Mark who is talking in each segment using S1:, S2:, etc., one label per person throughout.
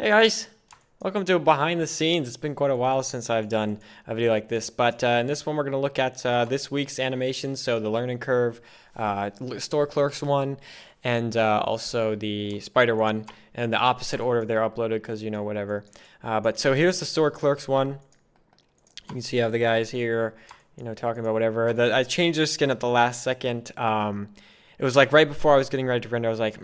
S1: Hey guys, welcome to Behind the Scenes. It's been quite a while since I've done a video like this, but in this one we're going to look at this week's animations, so the Learning Curve, Store Clerks one, and also the Spider one, and the opposite order they're uploaded because, whatever. But so here's the Store Clerks one. You can see how the guys here, talking about whatever. I changed their skin at the last second. It was like right before I was getting ready to render, I was like,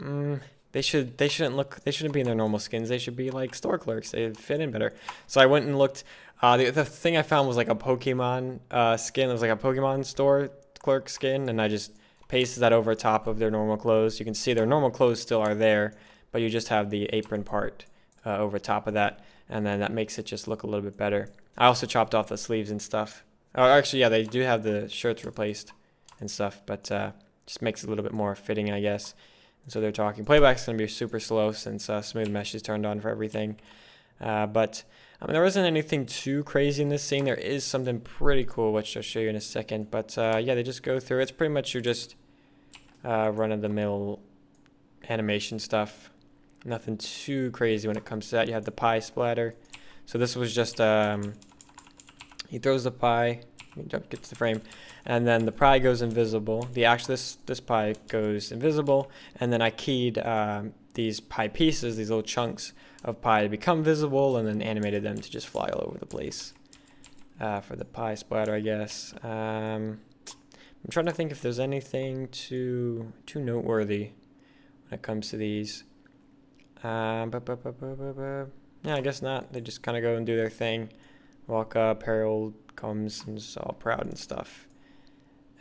S1: They shouldn't be in their normal skins. They should be like store clerks. They fit in better. So I went and looked. The thing I found was like a Pokemon skin. It was like a Pokemon store clerk skin, and I just pasted that over top of their normal clothes. You can see their normal clothes still are there, but you just have the apron part over top of that, and then that makes it just look a little bit better. I also chopped off the sleeves and stuff. Oh, actually, yeah, they do have the shirts replaced and stuff, but just makes it a little bit more fitting, I guess. So they're talking. Playback's going to be super slow since smooth mesh is turned on for everything. But there wasn't anything too crazy in this scene. There is something pretty cool, which I'll show you in a second. But yeah, they just go through. It's pretty much your just run-of-the-mill animation stuff. Nothing too crazy when it comes to that. You have the pie splatter. So this was just, he throws the pie. Get to the frame, and then the pie goes invisible. This pie goes invisible, and then I keyed these pie pieces, these little chunks of pie, to become visible, and then animated them to just fly all over the place for the pie splatter, I guess. I'm trying to think if there's anything too noteworthy when it comes to these. Yeah, I guess not. They just kind of go and do their thing. Walk up, Harold comes and is all proud and stuff,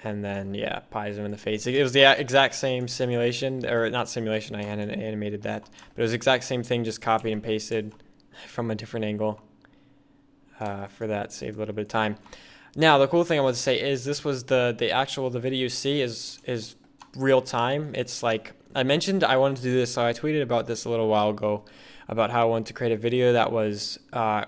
S1: and then yeah, pies him in the face. It was the exact same simulation, or not simulation, I animated that, but it was the exact same thing, just copied and pasted from a different angle. For that, saved a little bit of time. Now the cool thing I want to say is this was the video you see is real time. It's like I mentioned I wanted to do this, so I tweeted about this a little while ago about how I wanted to create a video that was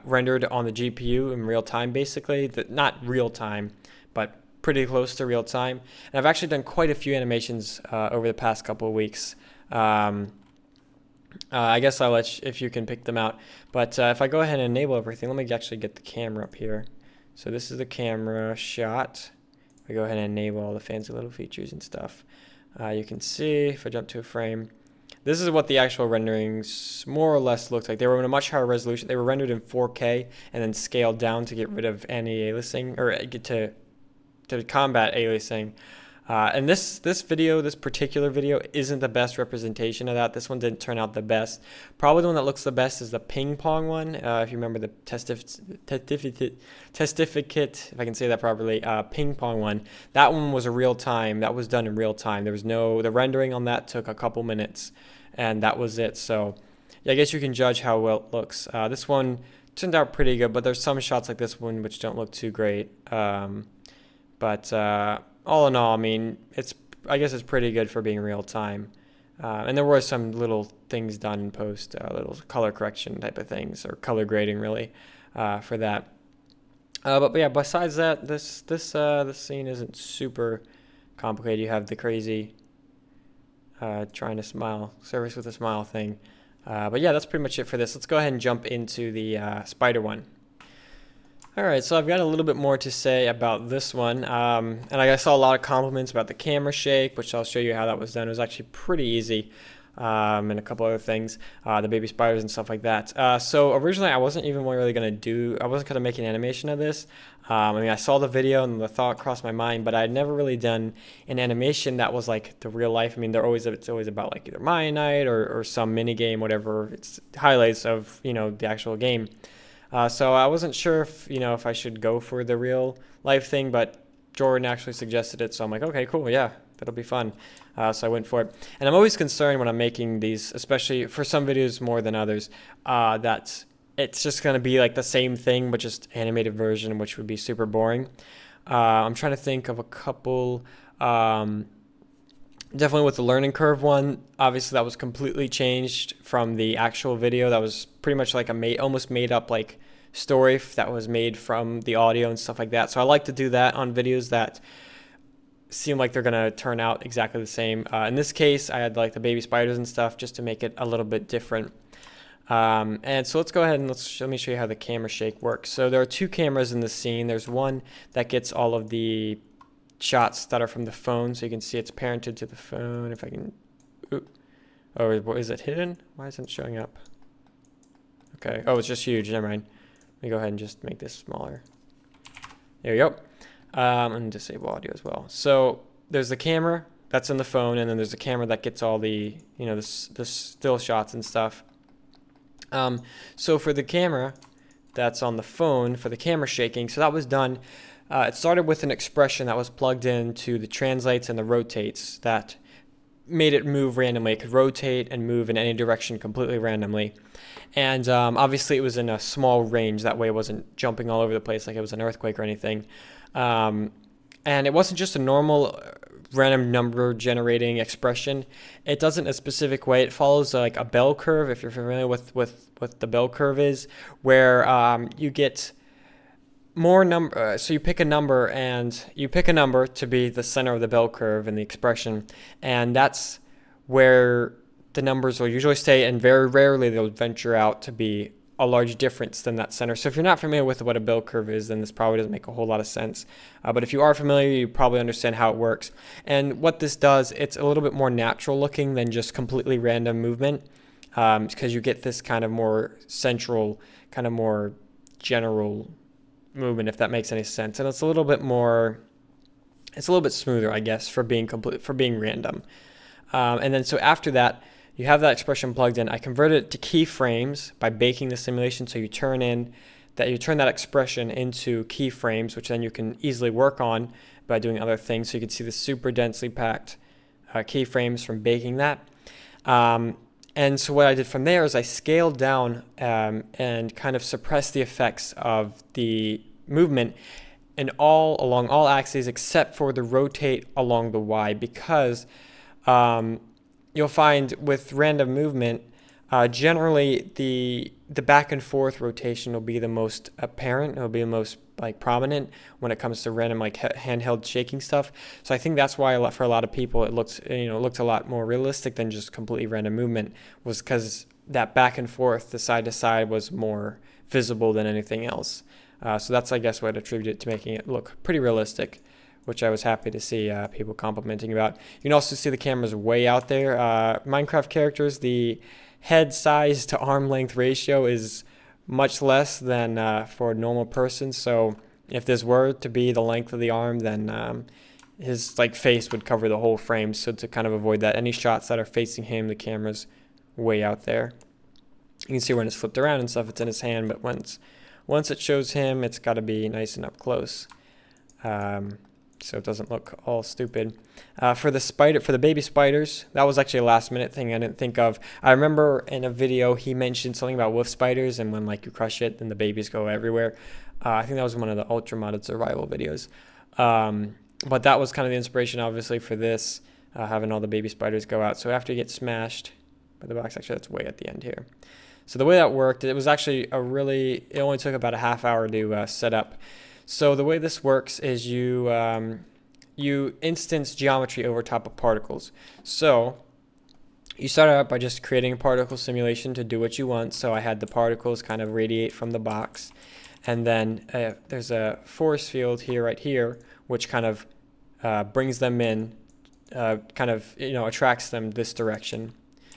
S1: rendered on the GPU in real time, basically. Not real time, but pretty close to real time. And I've actually done quite a few animations over the past couple of weeks. I guess I'll let if you can pick them out. But if I go ahead and enable everything, let me actually get the camera up here. So this is the camera shot. I go ahead and enable all the fancy little features and stuff. You can see, if I jump to a frame, this is what the actual renderings more or less looked like. They were in a much higher resolution. They were rendered in 4K and then scaled down to get rid of anti-aliasing, or get to combat aliasing. And this particular video isn't the best representation of that. This one didn't turn out the best. Probably the one that looks the best is the ping pong one. If you remember the testificate, if I can say that properly, ping pong one. That one was a real time. That was done in real time. The rendering on that took a couple minutes, and that was it. So yeah, I guess you can judge how well it looks. This one turned out pretty good, but there's some shots like this one which don't look too great. But all in all, I mean, I guess it's pretty good for being real time. And there were some little things done in post, little color correction type of things, or color grading really, for that. But yeah, besides that, this scene isn't super complicated. You have the crazy trying to smile, service with a smile thing. But yeah, that's pretty much it for this. Let's go ahead and jump into the spider one. Alright, so I've got a little bit more to say about this one, and I saw a lot of compliments about the camera shake, which I'll show you how that was done. It was actually pretty easy, and a couple other things, the baby spiders and stuff like that. So originally I wasn't even really going to make an animation of this. I mean, I saw the video and the thought crossed my mind, but I'd never really done an animation that was like the real life. I mean, it's always about like either Maya Night or some mini game, whatever. It's highlights of, the actual game. So I wasn't sure if I should go for the real life thing, but Jordan actually suggested it, so I'm like, okay, cool, yeah, that'll be fun. So I went for it. And I'm always concerned when I'm making these, especially for some videos more than others, that it's just going to be like the same thing, but just animated version, which would be super boring. I'm trying to think of a couple. Definitely with the learning curve one, obviously that was completely changed from the actual video. That was pretty much like almost made up like story that was made from the audio and stuff like that. So I like to do that on videos that seem like they're gonna turn out exactly the same. In this case, I had like the baby spiders and stuff just to make it a little bit different. And so let's go ahead and let me show you how the camera shake works. So there are two cameras in the scene. There's one that gets all of the shots that are from the phone, so you can see it's parented to the phone. If I can, oh, is it hidden? Why isn't it showing up? Okay, oh, it's just huge, never mind. Let me go ahead and just make this smaller. There you go. And disable audio as well. So there's the camera that's in the phone, and then there's the camera that gets all the, the still shots and stuff. So for the camera that's on the phone, for the camera shaking, so that was done. It started with an expression that was plugged into the translates and the rotates that made it move randomly. It could rotate and move in any direction completely randomly. And obviously it was in a small range. That way it wasn't jumping all over the place like it was an earthquake or anything. And it wasn't just a normal random number generating expression. It does it in a specific way. It follows like a bell curve, if you're familiar with what the bell curve is, where you get more number. So you pick a number, and you pick a number to be the center of the bell curve in the expression, and that's where the numbers will usually stay, and very rarely they'll venture out to be a large difference than that center. So if you're not familiar with what a bell curve is, then this probably doesn't make a whole lot of sense. But if you are familiar, you probably understand how it works. And what this does, it's a little bit more natural looking than just completely random movement, because you get this kind of more central, kind of more general movement, if that makes any sense. And it's a little bit smoother, I guess, for being random. And then so after that, you have that expression plugged in. I converted it to keyframes by baking the simulation. So you turn that expression into keyframes, which then you can easily work on by doing other things. So you can see the super densely packed keyframes from baking that. And so what I did from there is I scaled down and kind of suppressed the effects of the movement along all axes except for the rotate along the Y, because you'll find with random movement, generally the back and forth rotation will be the most apparent. It'll be the most prominent when it comes to random handheld shaking stuff. So I think that's why for a lot of people it looked a lot more realistic than just completely random movement, was because that back and forth, the side to side, was more visible than anything else. So that's, I guess, what I'd attribute it to making it look pretty realistic, which I was happy to see people complimenting about. You can also see the cameras way out there. Minecraft characters, the head size to arm length ratio is much less than for a normal person. So if this were to be the length of the arm, then his face would cover the whole frame. So to kind of avoid that, any shots that are facing him, the camera's way out there. You can see when it's flipped around and stuff, it's in his hand, but once it shows him, it's got to be nice and up close. So it doesn't look all stupid. For the baby spiders, that was actually a last minute thing I didn't think of. I remember in a video he mentioned something about wolf spiders, and when you crush it, then the babies go everywhere. I think that was one of the ultra modded survival videos. But that was kind of the inspiration, obviously, for this, having all the baby spiders go out. So after you get smashed by the box, actually that's way at the end here. So the way that worked, it was actually it only took about a half hour to set up. So the way this works is you instance geometry over top of particles. So you start out by just creating a particle simulation to do what you want. So I had the particles kind of radiate from the box, and then there's a force field right here, which kind of brings them in, attracts them this direction.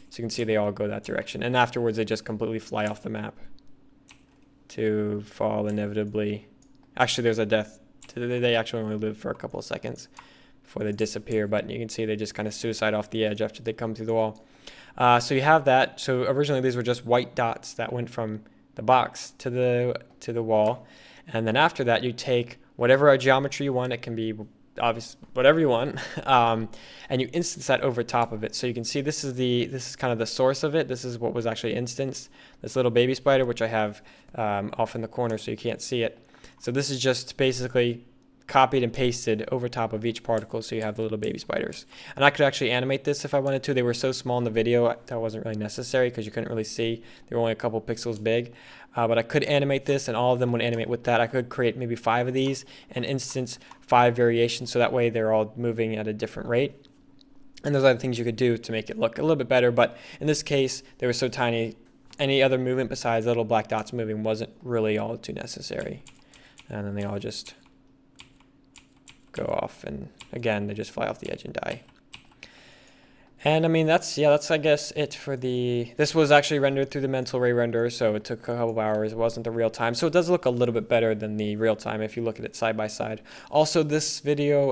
S1: So you can see they all go that direction, and afterwards they just completely fly off the map to fall inevitably. Actually, there's a death. They actually only live for a couple of seconds before they disappear, but you can see they just kind of suicide off the edge after they come through the wall. So you have that. So originally these were just white dots that went from the box to the wall, and then after that you take whatever geometry you want. It can be obviously whatever you want, and you instance that over top of it. So you can see this is kind of the source of it. This is what was actually instanced. This little baby spider, which I have off in the corner so you can't see it. So this is just basically copied and pasted over top of each particle, so you have the little baby spiders. And I could actually animate this if I wanted to. They were so small in the video that wasn't really necessary because you couldn't really see. They were only a couple pixels big. But I could animate this, and all of them would animate with that. I could create maybe 5 of these and instance 5 variations, so that way they're all moving at a different rate. And there's other things you could do to make it look a little bit better, but in this case, they were so tiny, any other movement besides little black dots moving wasn't really all too necessary. And then they all just go off, and again, they just fly off the edge and die. And I mean, that's I guess it for this was actually rendered through the mental ray renderer, so it took a couple of hours. It wasn't the real time, so it does look a little bit better than the real time if you look at it side by side. Also, this video,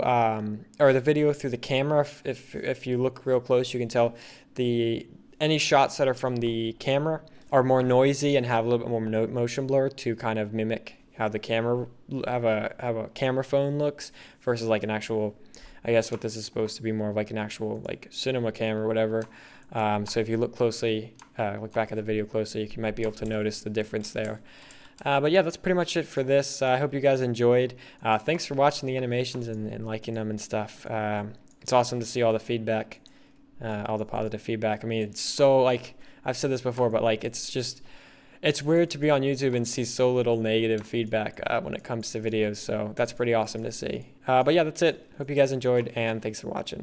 S1: or the video through the camera, if you look real close, you can tell any shots that are from the camera are more noisy and have a little bit more motion blur to kind of mimic how the camera have a camera phone looks versus like an actual, I guess what this is supposed to be more of like an actual like cinema camera or whatever. So if you look closely, look back at the video closely, you might be able to notice the difference there. But yeah, that's pretty much it for this. I hope you guys enjoyed. Thanks for watching the animations and liking them and stuff. It's awesome to see all the feedback, all the positive feedback. I mean, it's so, like, I've said this before, but like it's weird to be on YouTube and see so little negative feedback when it comes to videos, so that's pretty awesome to see. But yeah, that's it. Hope you guys enjoyed, and thanks for watching.